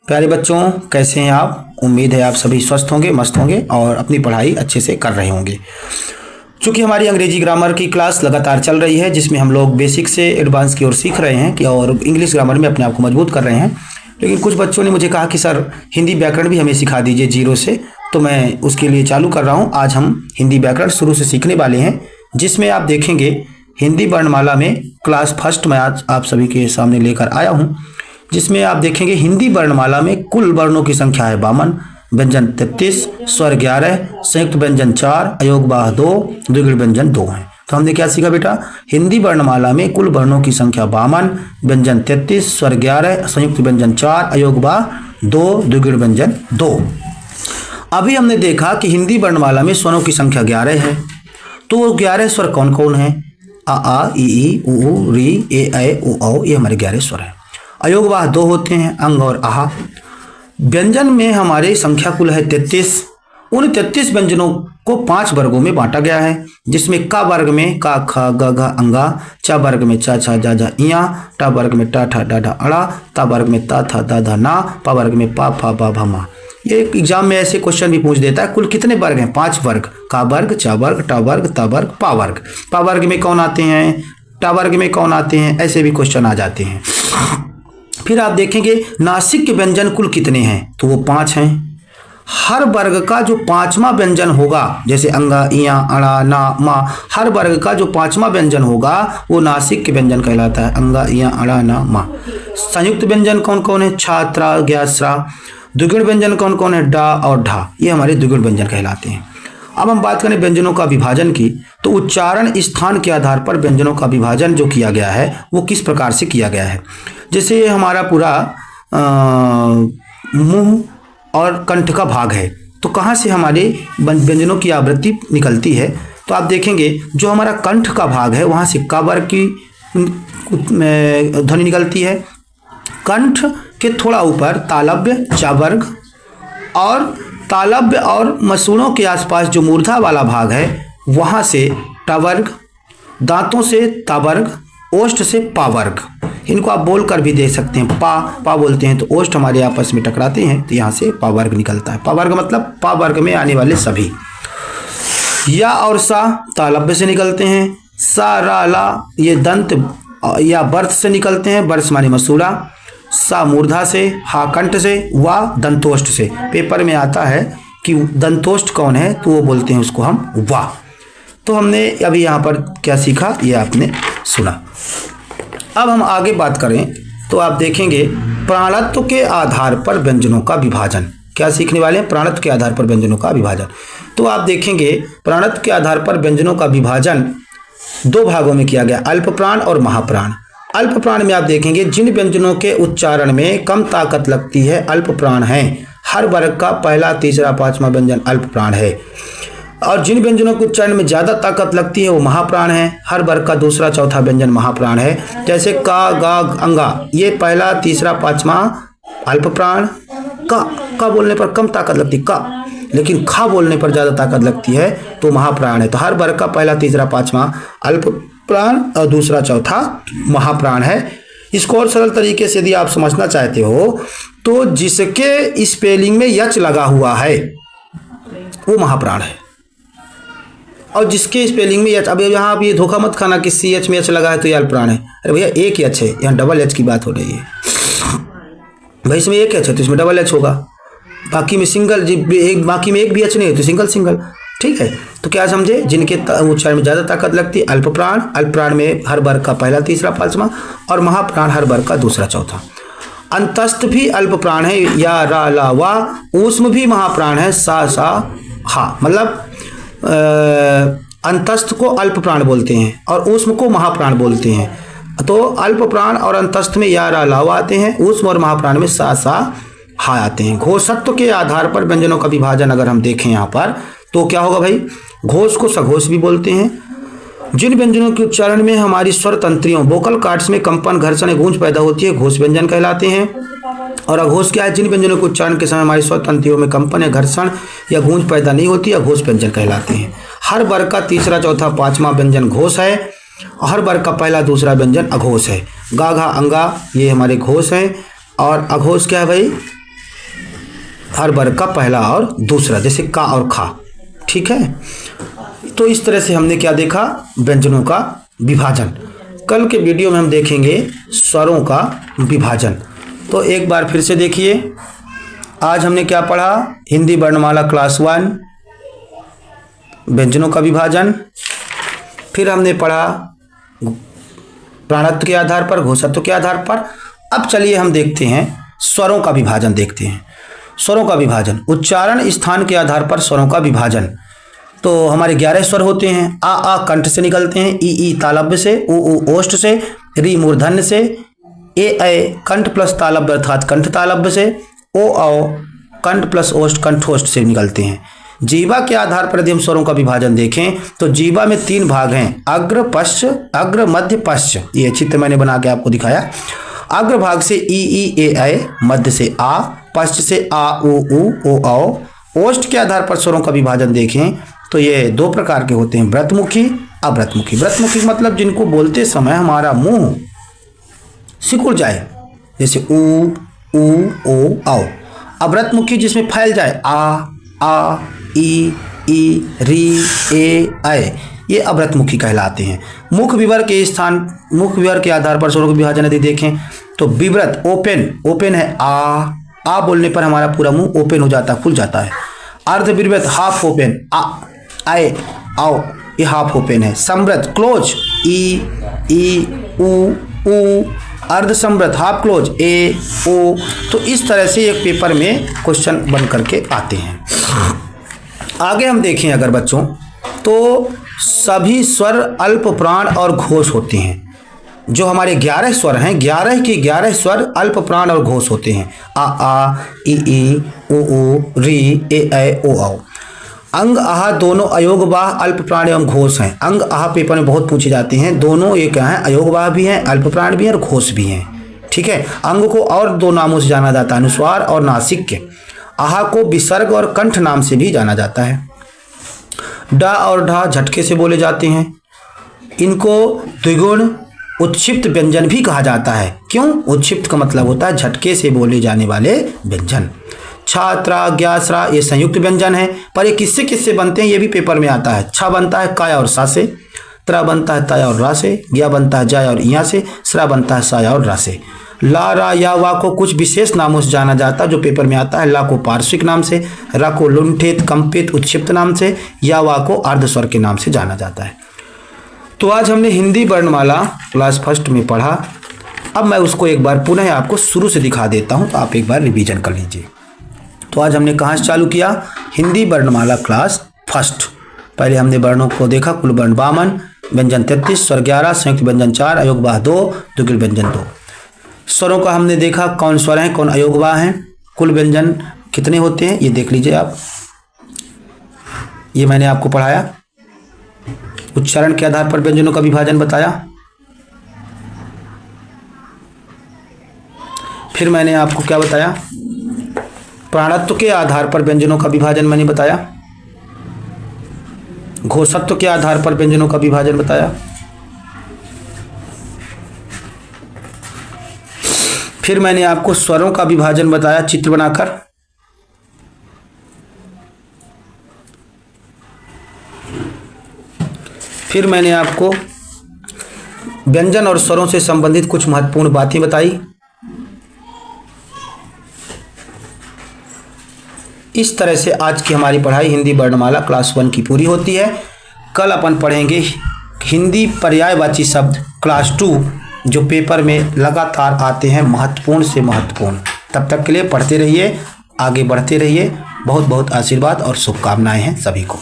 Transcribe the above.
प्यारे बच्चों, कैसे हैं आप? उम्मीद है आप सभी स्वस्थ होंगे, मस्त होंगे और अपनी पढ़ाई अच्छे से कर रहे होंगे। चूँकि हमारी अंग्रेजी ग्रामर की क्लास लगातार चल रही है, जिसमें हम लोग बेसिक से एडवांस की ओर सीख रहे हैं कि और इंग्लिश ग्रामर में अपने आप को मजबूत कर रहे हैं। लेकिन कुछ बच्चों ने मुझे कहा कि सर हिंदी व्याकरण भी हमें सिखा दीजिए जीरो से, तो मैं उसके लिए चालू कर रहा हूँ। आज हम हिंदी व्याकरण शुरू से सीखने वाले हैं, जिसमें आप देखेंगे हिंदी वर्णमाला में क्लास फर्स्ट में आज आप सभी के सामने लेकर आया हूँ, जिसमें आप देखेंगे हिंदी वर्णमाला में कुल वर्णों की संख्या है 52, व्यंजन 33, स्वर 11, संयुक्त व्यंजन 4, अयोगवाह 2, द्विगुण व्यंजन 2 हैं। तो हमने क्या सीखा बेटा? हिंदी वर्णमाला में कुल वर्णों की संख्या 52, व्यंजन 33, स्वर 11, संयुक्त व्यंजन 4, अयोगवाह 2, द्विगुण व्यंजन 2। अभी हमने देखा कि हिंदी वर्णमाला में स्वरों की संख्या 11 है। तो वो 11 स्वर कौन कौन है? आ ई उ री ए ऐ उ औ, ये हमारे 11 स्वर हैं। अयोगवाह 2 होते हैं, अंग और आहा। व्यंजन में हमारे संख्या कुल है 33। उन 33 व्यंजनों को 5 वर्गों में बांटा गया है, जिसमें का वर्ग में का ख ग घ अंगा, चा वर्ग में चा छा जा जा इया, टा वर्ग में टा ठा डा ढा अड़ा, ता वर्ग में ता था दा धा ना, पा वर्ग में पा फा बा भा मा। ये एग्जाम में ऐसे क्वेश्चन भी पूछ देता है। कुल कितने वर्ग हैं? 5 वर्ग। का वर्ग, चा वर्ग, टा वर्ग, ता वर्ग, पा वर्ग। पा वर्ग में कौन आते हैं? टा वर्ग में कौन आते हैं? ऐसे भी क्वेश्चन आ जाते हैं। फिर आप देखेंगे नासिक के व्यंजन कुल कितने हैं? तो वो 5 हैं। हर वर्ग का जो 5वां व्यंजन होगा, जैसे अंगा, इया, अड़ा, ना, मा, हर वर्ग का जो 5वां व्यंजन होगा वो नासिक के व्यंजन कहलाता है। अंगा, इया, अड़ा, ना, मा। संयुक्त व्यंजन कौन कौन है? छा, त्रा, ज्ञा, स्रा। द्विगुण व्यंजन कौन कौन है? डा और ढा, ये हमारे द्विगुण व्यंजन कहलाते हैं। अब हम बात करें व्यंजनों का विभाजन की, तो उच्चारण स्थान के आधार पर व्यंजनों का विभाजन जो किया गया है वो किस प्रकार से किया गया है। जैसे ये हमारा पूरा मुंह और कंठ का भाग है, तो कहाँ से हमारे व्यंजनों की आवृत्ति निकलती है? तो आप देखेंगे जो हमारा कंठ का भाग है वहाँ से का वर्ग की ध्वनि निकलती है। कंठ के थोड़ा ऊपर तालव्य, चा वर्ग, और तालव्य और मसूड़ों के आसपास जो मूर्धा वाला भाग है वहाँ से टा वर्ग, दांतों से ता वर्ग, ओष्ठ से पा वर्ग। इनको आप बोल कर भी दे सकते हैं। पा बोलते हैं तो ओष्ठ हमारे आपस में टकराते हैं, तो यहाँ से पा वर्ग निकलता है। पा वर्ग मतलब पा वर्ग में आने वाले सभी। या और सा तालव्य से निकलते हैं। सा, रा, ला ये दंत या बर्थ से निकलते हैं। बर्थ माने मसूड़ा। सा मूर्धा से, हा कंठ से, वा दंतोष्ठ से। पेपर में आता है कि दंतोष्ठ कौन है, तो वो बोलते हैं उसको हम वा। तो हमने अभी यहाँ पर क्या सीखा ये आपने सुना। अब हम आगे बात करें तो आप देखेंगे प्राणत्व के आधार पर व्यंजनों का विभाजन। क्या सीखने वाले हैं? प्राणत्व के आधार पर व्यंजनों का विभाजन। तो आप देखेंगे प्राणत्व के आधार पर व्यंजनों का विभाजन 2 भागों में किया गया, अल्प प्राण और महाप्राण। अल्प प्राण में आप देखेंगे जिन व्यंजनों के उच्चारण में कम ताकत लगती है अल्प प्राण है। हर वर्ग का पहला, तीसरा, 5वां व्यंजन अल्प प्राण है। और जिन व्यंजनों के उच्चारण में ज़्यादा ताकत लगती है वो महाप्राण है। हर वर्ग का दूसरा, चौथा व्यंजन महाप्राण है। जैसे का, गा, अंगा, ये पहला, तीसरा, 5वां अल्प प्राण। का बोलने पर कम ताकत लगती का, लेकिन खा बोलने पर ज़्यादा ताकत लगती है तो महाप्राण है। तो हर वर्ग का पहला, तीसरा, 5वां अल्प प्राण और दूसरा, चौथा महाप्राण है। इसको और सरल तरीके से यदि आप समझना चाहते हो तो जिसके स्पेलिंग में यच लगा हुआ है वो महाप्राण है, और जिसके स्पेलिंग में यच, अब यहाँ आप ये धोखा मत खाना कि सी एच में एच लगा है तो ये अल्प प्राण है। अरे भैया एक एच है, यहाँ डबल एच की बात हो रही है भाई। इसमें एक एच है तो इसमें डबल एच होगा, बाकी में सिंगल, बाकी में एक भी एच नहीं है तो सिंगल सिंगल। ठीक है, तो क्या समझे? जिनके उच्चारण में ज़्यादा ताकत लगती है अल्प प्राण। अल्प प्राण में हर वर्ग का पहला, तीसरा, 5वां, और महाप्राण हर वर्ग का दूसरा, चौथा। अंतस्थ भी अल्प प्राण है, या, रा, ला, वा। ऊष्म भी महाप्राण है, सा, सा, हा। मतलब अंतस्थ को अल्प प्राण बोलते हैं और ऊष्म को महाप्राण बोलते हैं। तो अल्प प्राण और अंतस्थ में या, रा, ला, वा आते हैं। ऊष्म और महाप्राण में सा, सा, हा आते हैं। घोषत्व के आधार पर व्यंजनों का विभाजन अगर हम देखें यहाँ पर तो क्या होगा भाई? घोष को सघोष भी बोलते हैं। जिन व्यंजनों के उच्चारण में हमारी स्वर तंत्रियों, वोकल कॉर्ड्स में कंपन, घर्षण या गूंज पैदा होती है, घोष व्यंजन कहलाते हैं। और अघोष क्या है? जिन व्यंजनों के उच्चारण के समय हमारी स्वर तंत्रियों में कंपन या घर्षण या गूंज पैदा नहीं होती, अघोष व्यंजन कहलाते हैं। हर वर्ग का तीसरा, चौथा, 5वां व्यंजन घोष है। हर वर्ग का पहला, दूसरा व्यंजन अघोष है। गा, घा, अंगा ये हमारे घोष हैं। और अघोष क्या है भाई? हर वर्ग का पहला और दूसरा, जैसे का और खा। ठीक है, तो इस तरह से हमने क्या देखा, व्यंजनों का विभाजन। कल के वीडियो में हम देखेंगे स्वरों का विभाजन। तो एक बार फिर से देखिए, आज हमने क्या पढ़ा, हिंदी वर्णमाला क्लास 1 व्यंजनों का विभाजन। फिर हमने पढ़ा प्राणत्व के आधार पर, घोषत्व के आधार पर। अब चलिए हम देखते हैं स्वरों का विभाजन देखते हैं। स्वरों का विभाजन, उच्चारण स्थान के आधार पर स्वरों का विभाजन। तो हमारे 11 स्वर होते हैं। आ कंठ से निकलते हैं, ई तालव्य से, उ ओष्ठ से, री मूर्धन्य से, ए कंठ प्लस तालव्य अर्थात कंठ तालव्य से, ओ कंठ प्लस ओष्ठ कंठोष्ठ से निकलते हैं। जीवा के आधार पर यदि हम स्वरों का विभाजन देखें तो जीवा में 3 भाग हैं, अग्र पश्च, अग्र मध्य पश्च। ये चित्र मैंने बना के आपको दिखाया। अग्र भाग से ई ए, मध्य से आ, पश्च से आ उ औ। ओष्ठ के आधार पर स्वरों का विभाजन देखें तो ये 2 प्रकार के होते हैं, व्रतमुखी, अव्रतमुखी। व्रतमुखी मतलब जिनको बोलते समय हमारा मुंह सिकुड़ जाए, जैसे उ ओ औ। अव्रतमुखी जिसमें फैल जाए, आ ई री ए, ये अव्रतमुखी कहलाते हैं। मुख विवर के स्थान, मुख विवर के आधार पर स्वरों का विभाजन यदि देखें तो विव्रत ओपन है, आ बोलने पर हमारा पूरा मुंह ओपन हो जाता है, खुल जाता है। अर्धविव्रत हाफ ओपन, आए आओ, ये हाफ ओपन है। समृत क्लोज, ई उ। अर्ध समृत हाफ क्लोज, ए ओ। तो इस तरह से एक पेपर में क्वेश्चन बन करके आते हैं। आगे हम देखें अगर बच्चों, तो सभी स्वर अल्प प्राण और घोष होते हैं। जो हमारे 11 स्वर हैं, 11 के 11 स्वर अल्प प्राण और घोष होते हैं। आ ई उ री ए ओ औ। अंग आहा दोनों अयोगवाह अल्प प्राण एवं घोष हैं। अंग आहा पेपर में बहुत पूछे जाते हैं, दोनों ये क्या है, अयोगवाह भी हैं, अल्प प्राण भी हैं और घोष भी हैं। ठीक है, अंग को और 2 नामों से जाना जाता है, अनुस्वार और नासिक। आहा को विसर्ग और कंठ नाम से भी जाना जाता है। डा और ढा झटके से बोले जाते हैं। इनको द्विगुण उत्क्षिप्त व्यंजन भी कहा जाता है। क्यों? उत्क्षिप्त का मतलब होता है झटके से बोले जाने वाले व्यंजन। छात्रा ज्ञासरा ये संयुक्त व्यंजन है, पर ये किससे किससे बनते हैं ये भी पेपर में आता है। छा बनता है काया और सा से, त्रा बनता है ताया और रा से, ज्ञा बनता है जाया और इया से, सरा बनता है साया और रा से। ला रा या वा को कुछ विशेष नामों से जाना जाता है जो पेपर में आता है। ला को पार्श्विक नाम से, रा को लुंठित कंपित उत्क्षिप्त नाम से, या वा को अर्धस्वर के नाम से जाना जाता है। तो आज हमने हिंदी वर्णमाला क्लास 1 में पढ़ा। अब मैं उसको एक बार पुनः आपको शुरू से दिखा देता हूँ, तो आप एक बार रिवीजन कर लीजिए। तो आज हमने कहाँ से चालू किया, हिंदी वर्णमाला क्लास 1। पहले हमने वर्णों को देखा, कुल वर्ण 52, व्यंजन 33, स्वर 11, संयुक्त व्यंजन 4, अयोगवाह 2, द्विगुण व्यंजन 2। स्वरों का हमने देखा कौन स्वर हैं कौन अयोगवाह हैं, कुल व्यंजन कितने होते हैं ये देख लीजिए आप। ये मैंने आपको पढ़ाया। उच्चारण के आधार पर व्यंजनों का विभाजन बताया। फिर मैंने आपको क्या बताया, प्राणत्व के आधार पर व्यंजनों का विभाजन मैंने बताया। घोषत्व के आधार पर व्यंजनों का विभाजन बताया। फिर मैंने आपको स्वरों का विभाजन बताया चित्र बनाकर। फिर मैंने आपको व्यंजन और स्वरों से संबंधित कुछ महत्वपूर्ण बातें बताई। इस तरह से आज की हमारी पढ़ाई हिंदी वर्णमाला क्लास 1 की पूरी होती है। कल अपन पढ़ेंगे हिंदी पर्यायवाची शब्द क्लास 2 जो पेपर में लगातार आते हैं महत्वपूर्ण से महत्वपूर्ण। तब तक के लिए पढ़ते रहिए, आगे बढ़ते रहिए। बहुत बहुत आशीर्वाद और शुभकामनाएं हैं सभी को।